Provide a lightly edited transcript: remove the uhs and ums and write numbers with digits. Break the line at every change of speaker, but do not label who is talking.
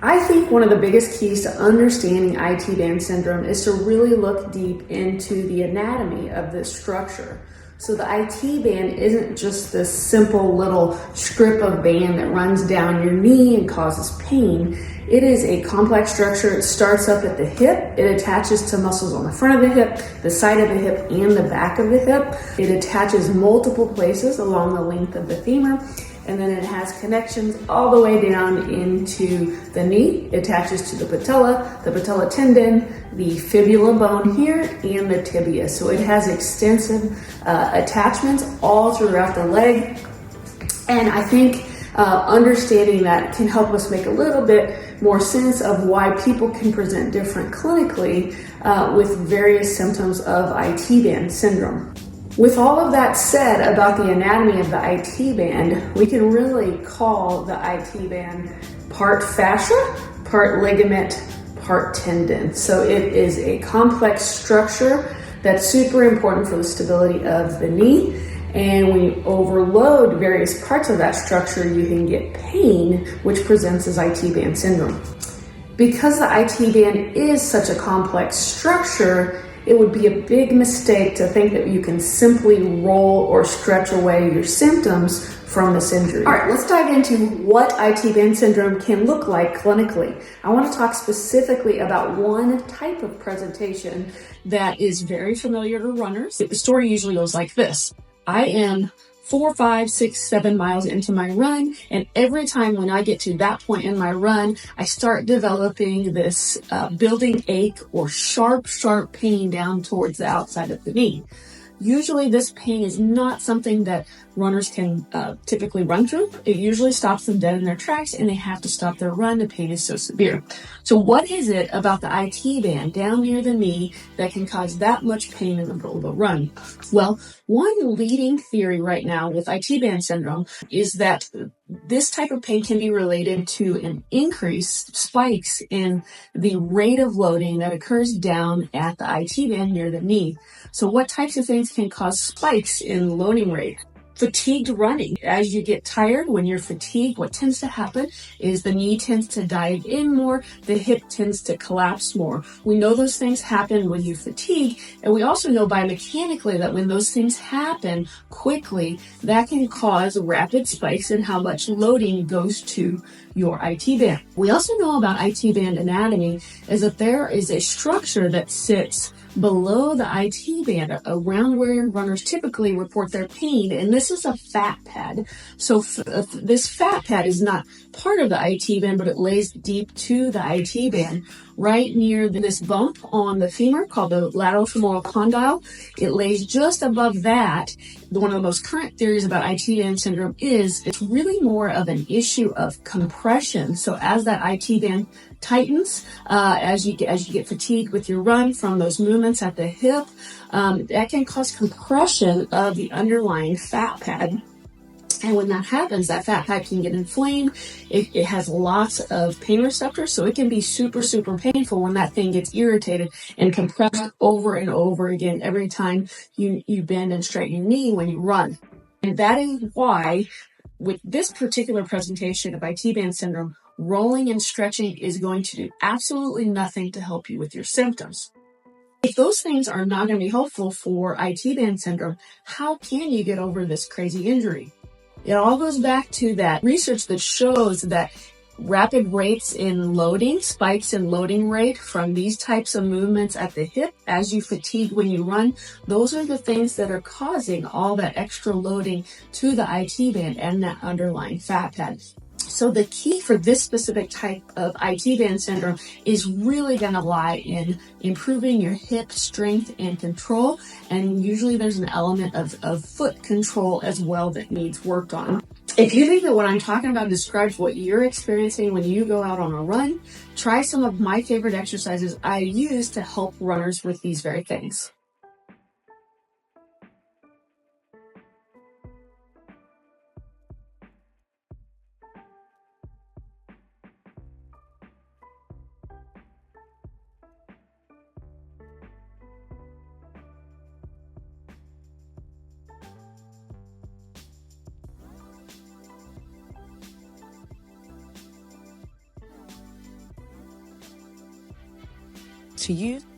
I think one of the biggest keys to understanding IT band syndrome is to really look deep into the anatomy of this structure. So the IT band isn't just this simple little strip of band that runs down your knee and causes pain. It is a complex structure. It starts up at the hip. It attaches to muscles on the front of the hip, the side of the hip, and the back of the hip. It attaches multiple places along the length of the femur. And then it has connections all the way down into the knee. It attaches to the patella tendon, the fibula bone here, and the tibia. So it has extensive attachments all throughout the leg. And I think understanding that can help us make a little bit more sense of why people can present different clinically with various symptoms of IT band syndrome. With all of that said about the anatomy of the IT band, we can really call the IT band part fascia, part ligament, part tendon. So it is a complex structure that's super important for the stability of the knee. And when you overload various parts of that structure, you can get pain, which presents as IT band syndrome. Because the IT band is such a complex structure, it would be a big mistake to think that you can simply roll or stretch away your symptoms from this injury. All right, let's dive into what IT band syndrome can look like clinically. I want to talk specifically about one type of presentation that is very familiar to runners. The story usually goes like this. I am 4, 5, 6, 7 miles into my run, and every time when I get to that point in my run, I start developing this building ache or sharp pain down towards the outside of the knee. Usually this pain is not something that runners can typically run through. It usually stops them dead in their tracks and they have to stop their run. The pain is so severe. So what is it about the IT band down near the knee that can cause that much pain in the middle of a run? Well, one leading theory right now with IT band syndrome is that this type of pain can be related to an increased spikes in the rate of loading that occurs down at the IT band near the knee. So what types of things can cause spikes in loading rate? Fatigued running. As you get tired, when you're fatigued, what tends to happen is the knee tends to dive in more, the hip tends to collapse more. We know those things happen when you fatigue, and we also know biomechanically that when those things happen quickly, that can cause rapid spikes in how much loading goes to your IT band. We also know about IT band anatomy is that there is a structure that sits below the IT band, around where runners typically report their pain, and this is a fat pad. So this fat pad is not part of the IT band, but it lays deep to the IT band, right near this bump on the femur called the lateral femoral condyle. It lays just above that. One of the most current theories about IT band syndrome is it's really more of an issue of compression. So as that IT band tightens, as you get fatigued with your run from those movements at the hip, that can cause compression of the underlying fat pad. And when that happens, that fat pad can get inflamed. It has lots of pain receptors, so it can be super painful when that thing gets irritated and compressed over and over again every time you bend and straighten your knee when you run. And that is why, with this particular presentation of IT band syndrome, rolling and stretching is going to do absolutely nothing to help you with your symptoms. If those things are not going to be helpful for IT band syndrome, how can you get over this crazy injury? It all goes back to that research that shows that rapid rates in loading, spikes in loading rate from these types of movements at the hip as you fatigue when you run, those are the things that are causing all that extra loading to the IT band and that underlying fat pad. So the key for this specific type of IT band syndrome is really going to lie in improving your hip strength and control. And usually there's an element of foot control as well that needs worked on. If you think that what I'm talking about describes what you're experiencing when you go out on a run, try some of my favorite exercises I use to help runners with these very things.
to use.